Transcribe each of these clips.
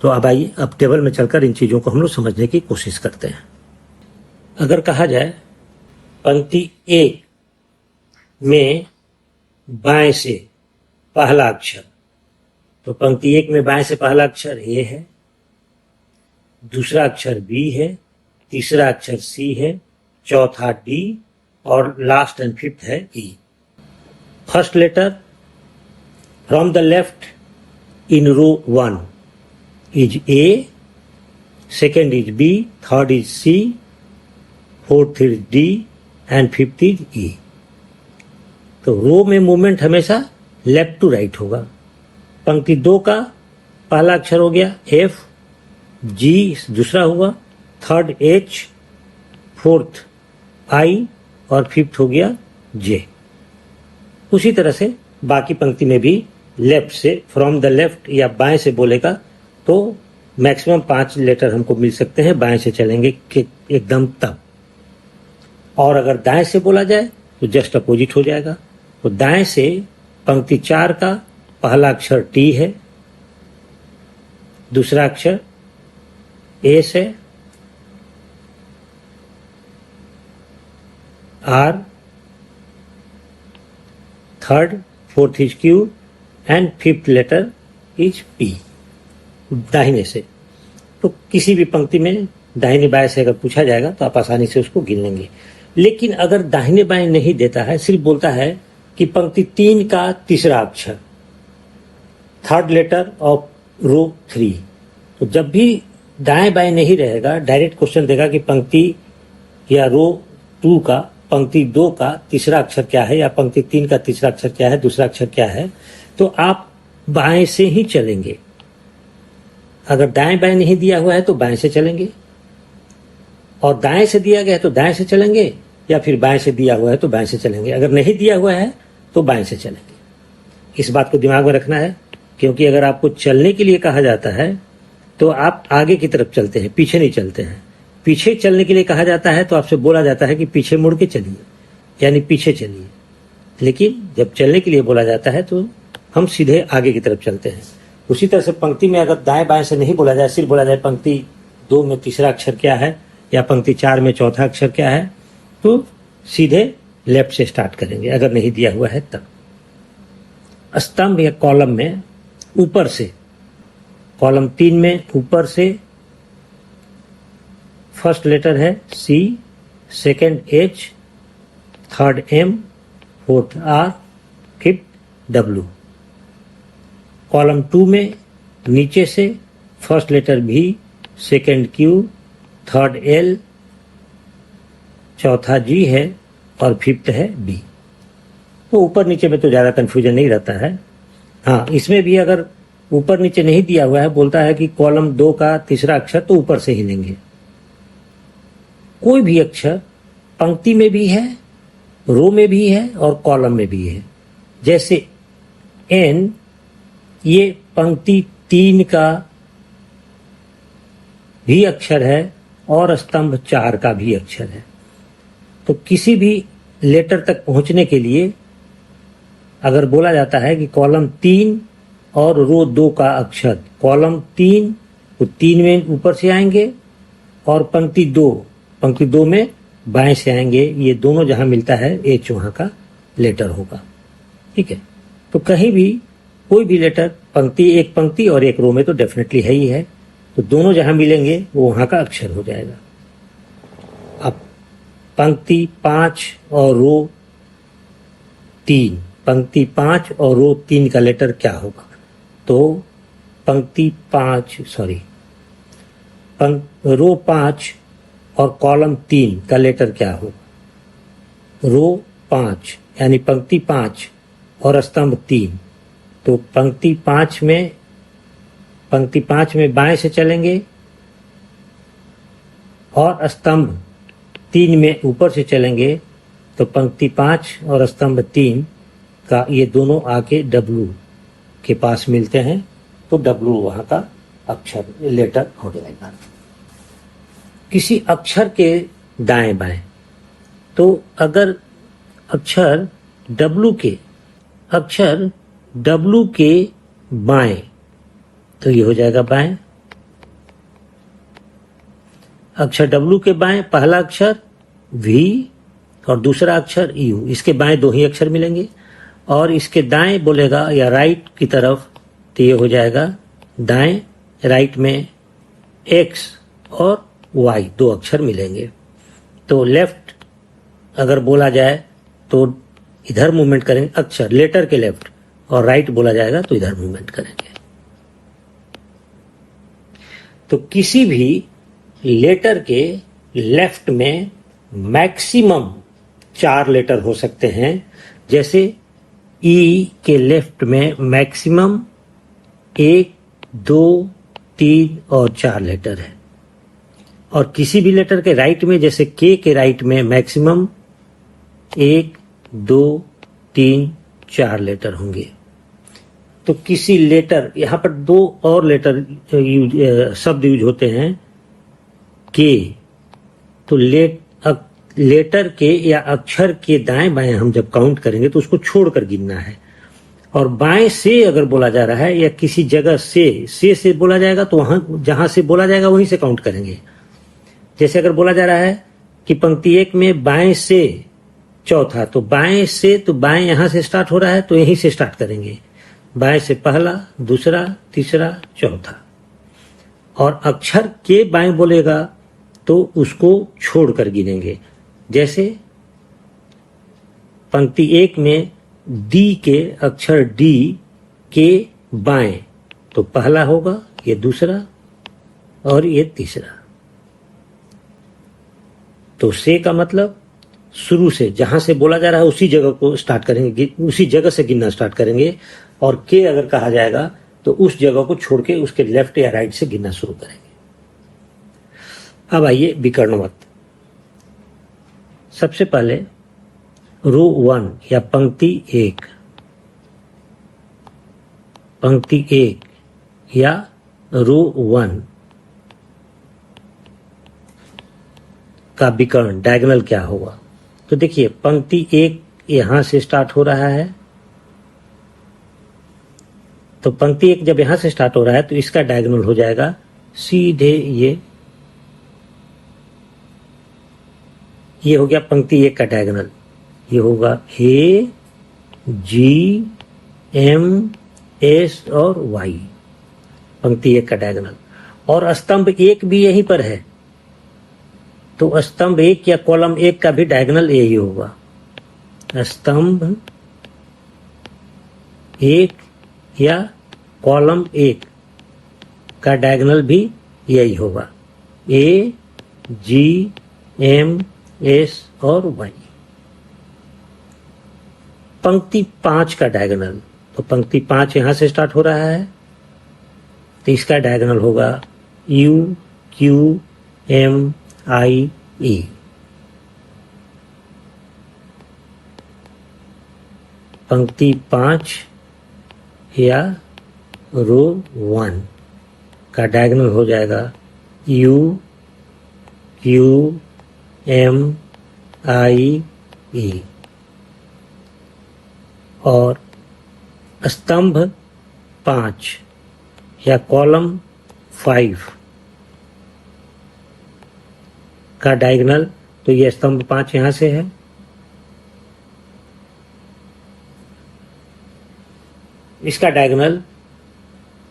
तो अब आइए अब टेबल में चलकर इन चीजों को हम लोग समझने की कोशिश करते हैं। अगर कहा जाए पंक्ति 1 में बाएं से पहला अक्षर, तो पंक्ति 1 में बाएं से पहला अक्षर ए है, दूसरा अक्षर बी है, तीसरा अक्षर सी है, चौथा डी और लास्ट एंड फिफ्थ है E. First letter from the left in row 1 is A, second is B, third is C, fourth is D and fifth is E. तो रो में मूवमेंट हमेशा लेफ्ट टू राइट होगा। पंक्ति 2 का पहला अक्षर हो गया एफ, जी दूसरा हुआ, थर्ड एच, फोर्थ आई और फिफ्थ हो गया जे। उसी तरह से बाकी पंक्ति में भी लेफ्ट से, फ्रॉम द लेफ्ट या बाएं से बोलेगा तो मैक्सिमम 5 लेटर हमको मिल सकते हैं बाएं से चलेंगे कि एकदम तब। और अगर दाएं से बोला जाए तो जस्ट अपोजिट हो जाएगा। तो दाएं से पंक्ति 4 का पहला अक्षर टी है, दूसरा अक्षर एस है, R, third fourth is Q and fifth letter is P. दाहिने से तो किसी भी पंक्ति में दाहिने बाएं से अगर पूछा जाएगा तो आप आसानी से उसको गिन लेंगे। लेकिन अगर दाहिने बाएं नहीं देता है, सिर्फ बोलता है कि पंक्ति 3 का तीसरा अक्षर, थर्ड लेटर ऑफ रो 3, तो जब भी दाएं बाएं नहीं रहेगा, डायरेक्ट क्वेश्चन देगा कि पंक्ति या रो 2 का पंक्ति 2 का तीसरा अक्षर क्या है या पंक्ति 3 का तीसरा अक्षर क्या है, दूसरा अक्षर क्या है, तो आप बाएं से ही चलेंगे। अगर दाएं बाएं नहीं दिया हुआ है तो बाएं से चलेंगे, और दाएं से दिया गया है तो दाएं से चलेंगे, या फिर बाएं से दिया हुआ है तो बाएं से चलेंगे। अगर नहीं दिया हुआ है तो बाएं से चलेंगे। इस बात को दिमाग में रखना है, क्योंकि अगर आपको चलने के लिए कहा जाता है तो आप आगे की तरफ चलते हैं, पीछे नहीं चलते हैं। पीछे चलने के लिए कहा जाता है तो आपसे बोला जाता है कि पीछे मुड़ के चलिए, यानी पीछे चलिए। लेकिन जब चलने के लिए बोला जाता है तो हम सीधे आगे की तरफ चलते हैं। उसी तरह से पंक्ति में अगर दाएं बाएं से नहीं बोला जाए, सिर्फ बोला जाए पंक्ति 2 में तीसरा अक्षर क्या है या पंक्ति 4 में चौथा अक्षर क्या है, तो सीधे लेफ्ट से स्टार्ट करेंगे अगर नहीं दिया हुआ है तब। स्तंभ या कॉलम में ऊपर से, कॉलम 3 में ऊपर से फर्स्ट लेटर है C, second H, third M, fourth R, fifth W. Column 2 में नीचे से first letter B, second Q, third L, चौथा जी है और फिफ्थ है बी। तो ऊपर नीचे में तो ज़्यादा कन्फ्यूजन नहीं रहता है। हाँ, इसमें भी अगर ऊपर नीचे नहीं दिया हुआ है, बोलता है कि कॉलम 2 का तीसरा अक्षर, तो ऊपर से ही लेंगे। कोई भी अक्षर पंक्ति में भी है, रो में भी है और कॉलम में भी है। जैसे एन, ये पंक्ति 3 का भी अक्षर है और स्तंभ 4 का भी अक्षर है। तो किसी भी लेटर तक पहुंचने के लिए अगर बोला जाता है कि कॉलम 3 और रो 2 का अक्षर, कॉलम 3 तो 3 में ऊपर से आएंगे और पंक्ति 2 में बाएं से आएंगे। ये दोनों जहां मिलता है एच वहां का लेटर होगा। ठीक है, तो कहीं भी कोई भी लेटर पंक्ति, एक पंक्ति और एक रो में तो डेफिनेटली है ही है, तो दोनों जहां मिलेंगे वो वहां का अक्षर हो जाएगा। अब पंक्ति 5 और रो 3, पंक्ति 5 और रो 3 का लेटर क्या होगा? तो पंक्ति 5 रो 5 और कॉलम 3 का लेटर क्या होगा? रो 5 यानी पंक्ति 5 और स्तंभ 3। तो पंक्ति 5 में बाएं से चलेंगे और स्तंभ 3 में ऊपर से चलेंगे। तो पंक्ति 5 और स्तंभ 3 का ये दोनों आके डब्लू के पास मिलते हैं, तो डब्लू वहां का अक्षर लेटर हो जाएगा। किसी अक्षर के दाएं बाएं, तो अगर अक्षर डब्लू के बाएं, तो ये हो जाएगा बाएं। अक्षर W के बाएं पहला अक्षर V और दूसरा अक्षर U, इसके बाएं दो ही अक्षर मिलेंगे। और इसके दाएं बोलेगा या राइट की तरफ तो ये हो जाएगा दाएं, राइट में X और Y दो अक्षर मिलेंगे। तो लेफ्ट अगर बोला जाए तो इधर मूवमेंट करेंगे, अक्षर लेटर के लेफ्ट, और राइट बोला जाएगा तो इधर मूवमेंट करेंगे। तो किसी भी लेटर के लेफ्ट में मैक्सिमम 4 लेटर हो सकते हैं। जैसे ई के लेफ्ट में मैक्सिमम 1, 2, 3 और 4 लेटर है। और किसी भी लेटर के राइट में, जैसे के राइट में मैक्सिमम 1, 2, 3, 4 लेटर होंगे। तो किसी लेटर, यहां पर 2 और लेटर शब्द यूज होते हैं के। तो लेटर के या अक्षर के दाएं बाएं हम जब काउंट करेंगे तो उसको छोड़कर गिनना है। और बाएं से अगर बोला जा रहा है या किसी जगह से बोला जाएगा तो वहां जहां से बोला जाएगा वहीं से काउंट करेंगे। जैसे अगर बोला जा रहा है कि पंक्ति 1 में बाएं से चौथा, तो बाएं से, तो बाएं यहां से स्टार्ट हो रहा है तो यहीं से स्टार्ट करेंगे। बाएं से पहला, दूसरा, तीसरा, चौथा। और अक्षर के बाएं बोलेगा तो उसको छोड़कर गिनेंगे। जैसे पंक्ति 1 में डी के अक्षर डी के बाएं, तो पहला होगा, ये दूसरा और ये तीसरा। तो से का मतलब शुरू से, जहां से बोला जा रहा है उसी जगह को स्टार्ट करेंगे, उसी जगह से गिनना स्टार्ट करेंगे। और के अगर कहा जाएगा तो उस जगह को छोड़ के उसके लेफ्ट या राइट से गिनना शुरू करेंगे। अब आइए विकर्णवत। सबसे पहले रो 1 या पंक्ति 1, पंक्ति 1 या रो 1 का विकर्ण डायगोनल क्या होगा। तो देखिए पंक्ति 1 यहां से स्टार्ट हो रहा है, तो पंक्ति 1 जब यहां से स्टार्ट हो रहा है तो इसका डायगोनल हो जाएगा सीधे ये हो गया पंक्ति 1 का डायगोनल। ये होगा ए, जी, एम, एस और वाई, पंक्ति 1 का डायगोनल। और स्तंभ 1 भी यहीं पर है, तो स्तंभ 1 या कॉलम 1 का भी डायगोनल यही होगा। स्तंभ 1 या कॉलम 1 का डायगोनल भी यही होगा, ए, जी, एम, एस और वाई। पंक्ति 5 का डायगोनल, तो पंक्ति 5 यहां से स्टार्ट हो रहा है तो इसका डायगोनल होगा यू, क्यू, एम, आई, ई। पंक्ति 5 या रो 1 का डायगोनल हो जाएगा यू, क्यू, एम, आई, ई। और स्तंभ 5 या कॉलम 5 का डायगोनल, तो ये स्तंभ 5 यहां से है, इसका डायगोनल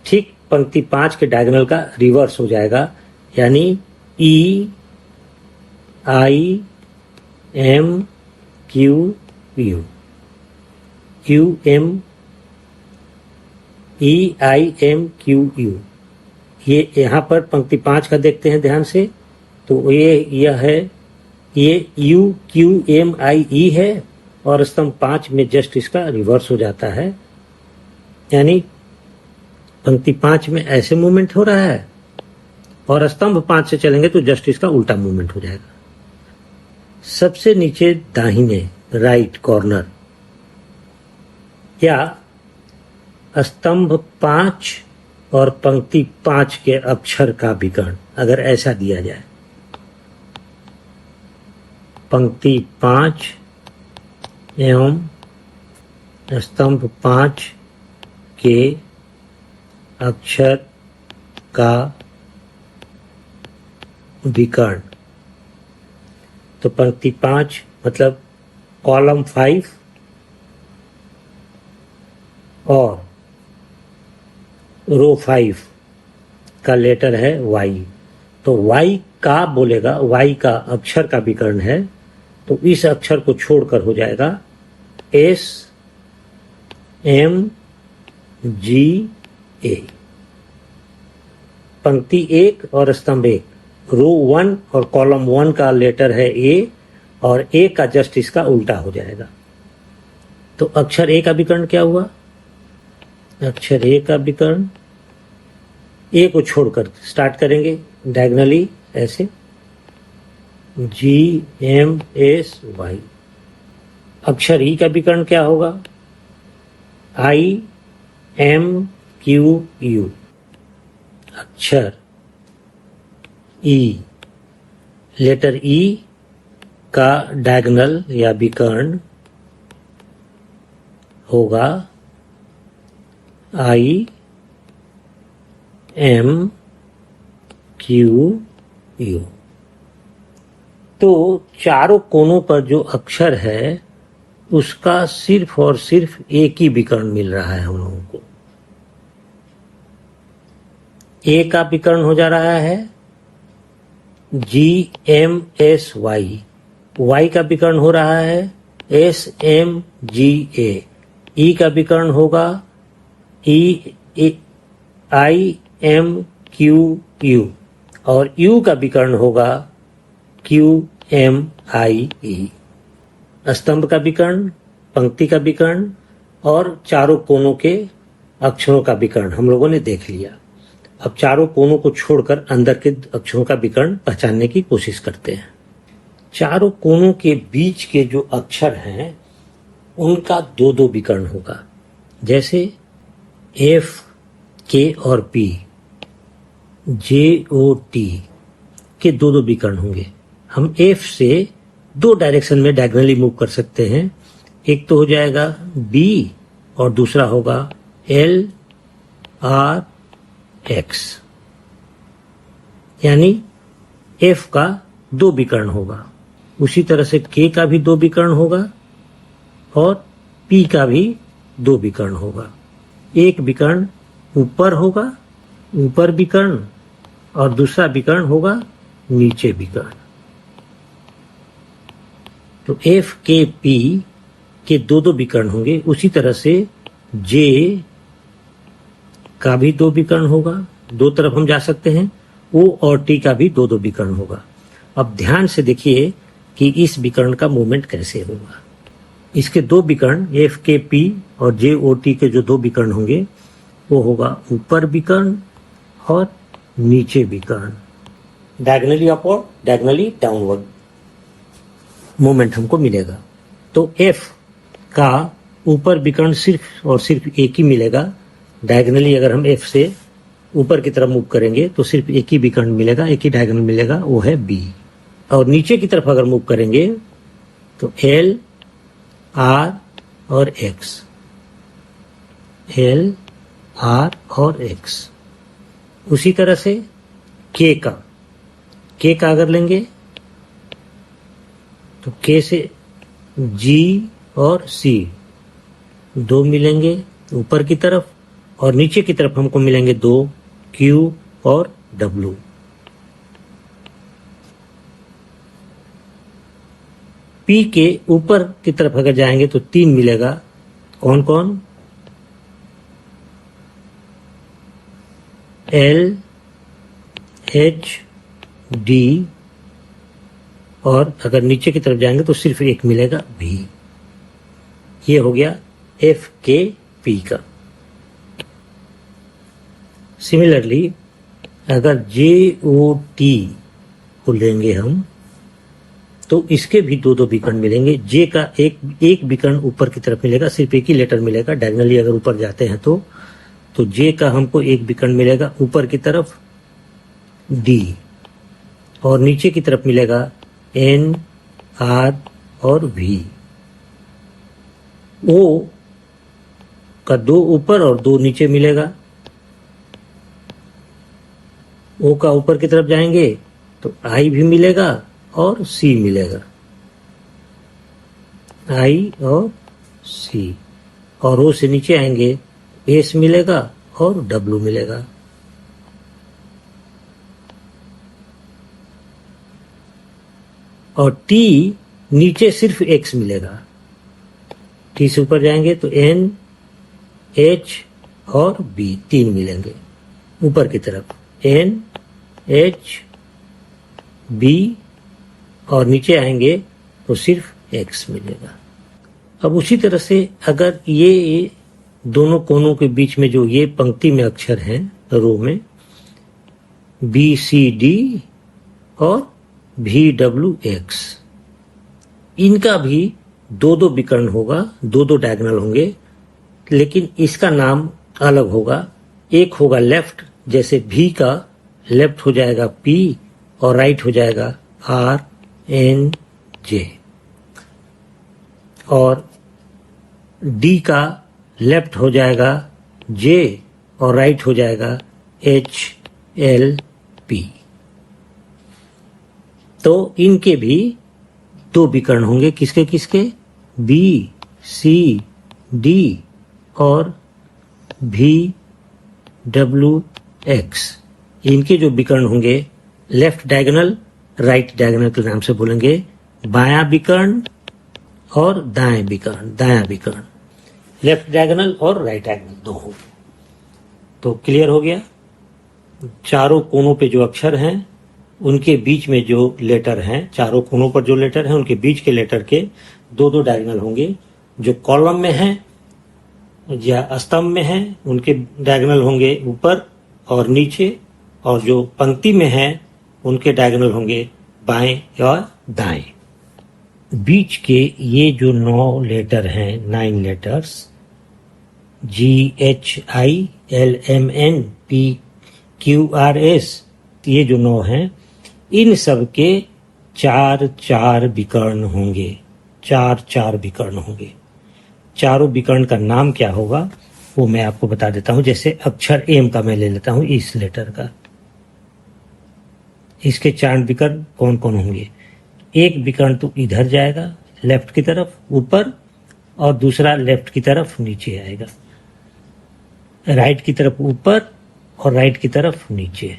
ठीक पंक्ति 5 के डायगोनल का रिवर्स हो जाएगा, यानी E, I, M, Q, U, Q, M, E, I, M, Q, U. ये यहां पर पंक्ति 5 का देखते हैं ध्यान से, तो यह है, ये यू, क्यू, एम, आई, ई है, और स्तंभ 5 में जस्ट इसका रिवर्स हो जाता है, यानी पंक्ति 5 में ऐसे मूवमेंट हो रहा है और स्तंभ 5 से चलेंगे तो जस्ट इसका उल्टा मूवमेंट हो जाएगा। सबसे नीचे दाहिने राइट कॉर्नर या स्तंभ 5 और पंक्ति 5 के अक्षर का विकर्ण अगर ऐसा दिया जाए, पंक्ति 5 एवं स्तंभ 5 के अक्षर का विकर्ण। तो पंक्ति 5 मतलब कॉलम 5 और रो 5 का लेटर है वाई। तो वाई का बोलेगा, वाई का अक्षर का विकर्ण है, तो इस अक्षर को छोड़कर हो जाएगा एस एम जी ए। पंक्ति 1 और स्तंभ 1, रो 1 और कॉलम 1 का लेटर है ए, और ए का जस्ट इसका उल्टा हो जाएगा। तो अक्षर ए का विकर्ण क्या हुआ? अक्षर ए का विकर्ण, ए को छोड़कर स्टार्ट करेंगे डायगनली ऐसे, जी एम एस वाई। अक्षर ई का विकर्ण क्या होगा? आई एम क्यू यू। अक्षर ई, लेटर ई का डायगोनल या विकर्ण होगा आई एम क्यू यू। तो चारों कोनों पर जो अक्षर है उसका सिर्फ और सिर्फ एक ही विकर्ण मिल रहा है हम लोगों को। ए का विकर्ण हो जा रहा है G M S Y, Y का विकर्ण हो रहा है एस एम जी ए, ई का विकर्ण होगा ई आई एम क्यू यू, और यू का विकर्ण होगा क्यू एम आई ई। स्तंभ का विकर्ण, पंक्ति का विकर्ण और चारों कोनों के अक्षरों का विकर्ण हम लोगों ने देख लिया। अब चारों कोनों को छोड़कर अंदर के अक्षरों का विकर्ण पहचानने की कोशिश करते हैं। चारों कोनों के बीच के जो अक्षर हैं उनका दो दो विकर्ण होगा। जैसे एफ, के और पी, जे ओ टी के दो दो विकर्ण होंगे। हम एफ से दो डायरेक्शन में डायगोनली मूव कर सकते हैं। एक तो हो जाएगा बी और दूसरा होगा एल आर एक्स, यानी एफ का दो विकर्ण होगा। उसी तरह से के का भी दो विकर्ण होगा और पी का भी दो विकर्ण होगा। एक विकर्ण ऊपर होगा, ऊपर विकर्ण, और दूसरा विकर्ण होगा नीचे विकर्ण। तो एफ के पी के दो दो विकर्ण होंगे। उसी तरह से जे का भी दो विकर्ण होगा, दो तरफ हम जा सकते हैं। ओ और टी का भी दो दो विकर्ण होगा। अब ध्यान से देखिए कि इस विकर्ण का मूवमेंट कैसे होगा। इसके दो विकर्ण एफ के पी और जे ओ टी के जो दो विकर्ण होंगे वो होगा ऊपर विकर्ण और नीचे विकर्ण। Diagonally upward, diagonally downward movement हमको मिलेगा। तो एफ का ऊपर विकर्ण सिर्फ और सिर्फ एक ही मिलेगा। डायगोनली अगर हम एफ से ऊपर की तरफ मूव करेंगे तो सिर्फ एक ही विकर्ण मिलेगा, एक ही डायगोनल मिलेगा, वो है बी। और नीचे की तरफ अगर मूव करेंगे तो एल आर और एक्स, एल आर और एक्स। उसी तरह से के का अगर लेंगे तो के से जी और सी दो मिलेंगे ऊपर की तरफ, और नीचे की तरफ हमको मिलेंगे दो क्यू और डब्ल्यू। पी के ऊपर की तरफ अगर जाएंगे तो तीन मिलेगा। कौन कौन? एल, एच, डी, और अगर नीचे की तरफ जाएंगे तो सिर्फ एक मिलेगा भी। ये हो गया एफ के पी का। सिमिलरली अगर जे ओ टी को लेंगे हम तो इसके भी दो दो विकर्ण मिलेंगे। जे का एक विकर्ण ऊपर की तरफ मिलेगा, सिर्फ एक ही लेटर मिलेगा। डायगोनली अगर ऊपर जाते हैं तो जे का हमको एक विकर्ण मिलेगा ऊपर की तरफ डी, और नीचे की तरफ मिलेगा एन, आर और वी। ओ का दो ऊपर और दो नीचे मिलेगा। ओ का ऊपर की तरफ जाएंगे तो आई भी मिलेगा और सी मिलेगा, आई और सी, और ओ से नीचे आएंगे एस मिलेगा और डब्ल्यू मिलेगा। और टी नीचे सिर्फ एक्स मिलेगा, टी से ऊपर जाएंगे तो एन, एच और बी तीन मिलेंगे ऊपर की तरफ, एन, एच, बी, और नीचे आएंगे तो सिर्फ एक्स मिलेगा। अब उसी तरह से अगर ये दोनों कोनों के बीच में जो ये पंक्ति में अक्षर हैं रो में, बी सी डी और भी डब्ल्यू एक्स, इनका भी दो दो विकर्ण होगा, दो दो डायगोनल होंगे, लेकिन इसका नाम अलग होगा। एक होगा लेफ्ट, जैसे भी का लेफ्ट हो जाएगा पी और राइट हो जाएगा आर एन जे, और डी का लेफ्ट हो जाएगा जे और राइट हो जाएगा एच एल पी। तो इनके भी दो विकर्ण होंगे, किसके किसके, बी सी डी और भी डब्ल्यू एक्स। इनके जो विकर्ण होंगे लेफ्ट डायगोनल राइट डायगोनल के नाम से बोलेंगे, बायां विकर्ण और दाएं विकर्ण, दायां विकर्ण, लेफ्ट डायगोनल और राइट डायगोनल दो होंगे। तो क्लियर हो गया। चारों कोनों पे जो अक्षर हैं उनके बीच में जो लेटर हैं, चारों कोनों पर जो लेटर हैं उनके बीच के लेटर के दो दो डायगोनल होंगे। जो कॉलम में हैं या स्तंभ में हैं उनके डायगोनल होंगे ऊपर और नीचे, और जो पंक्ति में हैं उनके डायगोनल होंगे बाएं और दाएं। बीच के ये जो 9 लेटर हैं, 9 letters, G H I L M N P Q R S, ये जो 9 हैं, इन सब के 4-4 विकर्ण होंगे, 4-4 विकर्ण होंगे। चारों विकर्ण का नाम क्या होगा वो मैं आपको बता देता हूं। जैसे अक्षर एम का मैं ले लेता हूं, इस लेटर का, इसके 4 विकर्ण कौन कौन होंगे। एक विकर्ण तो इधर जाएगा लेफ्ट की तरफ ऊपर, और दूसरा लेफ्ट की तरफ नीचे आएगा, राइट की तरफ ऊपर और राइट की तरफ नीचे।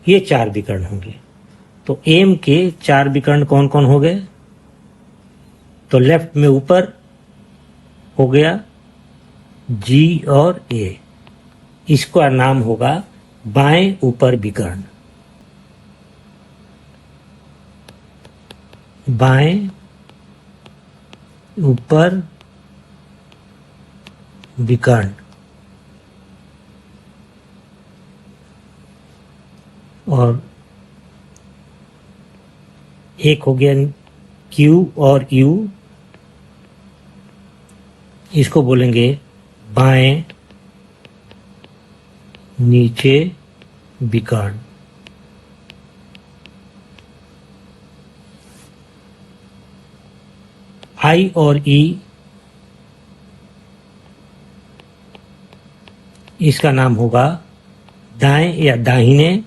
ये 4 विकर्ण होंगे। तो एम के 4 विकर्ण कौन कौन हो गए, तो लेफ्ट में ऊपर हो गया जी और ए, इसका नाम होगा बाएं ऊपर विकर्ण, बाएं ऊपर विकर्ण। और एक हो गया क्यू और यू, इसको बोलेंगे बाएं नीचे विकर्ण। आई और ई, इसका नाम होगा दाएं या दाहिने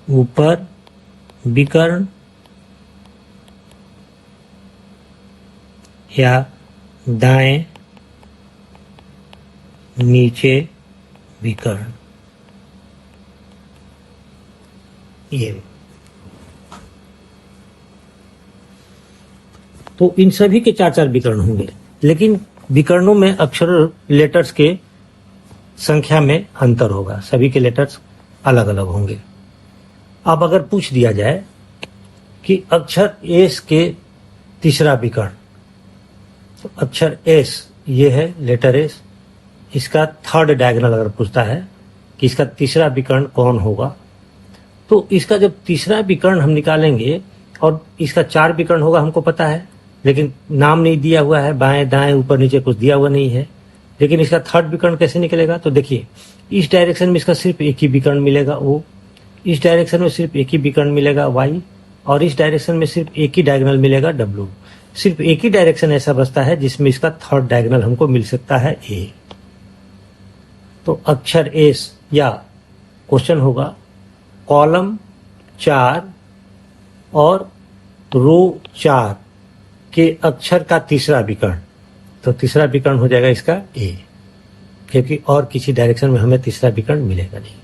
ऊपर विकर्ण या दाएं नीचे विकर्ण। ये तो इन सभी के 4-4 विकर्ण होंगे, लेकिन विकर्णों में अक्षर लेटर्स के संख्या में अंतर होगा, सभी के लेटर्स अलग अलग होंगे। अब अगर पूछ दिया जाए कि अक्षर एस के तीसरा विकर्ण, तो अक्षर एस ये है लेटर एस, इसका थर्ड डायगोनल अगर पूछता है कि इसका तीसरा विकर्ण कौन होगा, तो इसका जब तीसरा विकर्ण हम निकालेंगे, और इसका 4 विकर्ण होगा हमको पता है, लेकिन नाम नहीं दिया हुआ है, बाएं दाएं ऊपर नीचे कुछ दिया हुआ नहीं है, लेकिन इसका थर्ड विकर्ण कैसे निकलेगा। तो देखिए इस डायरेक्शन में इसका सिर्फ एक ही विकर्ण मिलेगा ओ, इस डायरेक्शन में सिर्फ एक ही विकर्ण मिलेगा वाई, और इस डायरेक्शन में सिर्फ एक ही डायगोनल मिलेगा डब्ल्यू। सिर्फ एक ही डायरेक्शन ऐसा बचता है जिसमें इसका थर्ड डायगोनल हमको मिल सकता है ए। तो अक्षर एस, या क्वेश्चन होगा कॉलम 4 और रो 4 के अक्षर का तीसरा विकर्ण, तो तीसरा विकर्ण हो जाएगा इसका ए, क्योंकि और किसी डायरेक्शन में हमें तीसरा विकर्ण मिलेगा नहीं।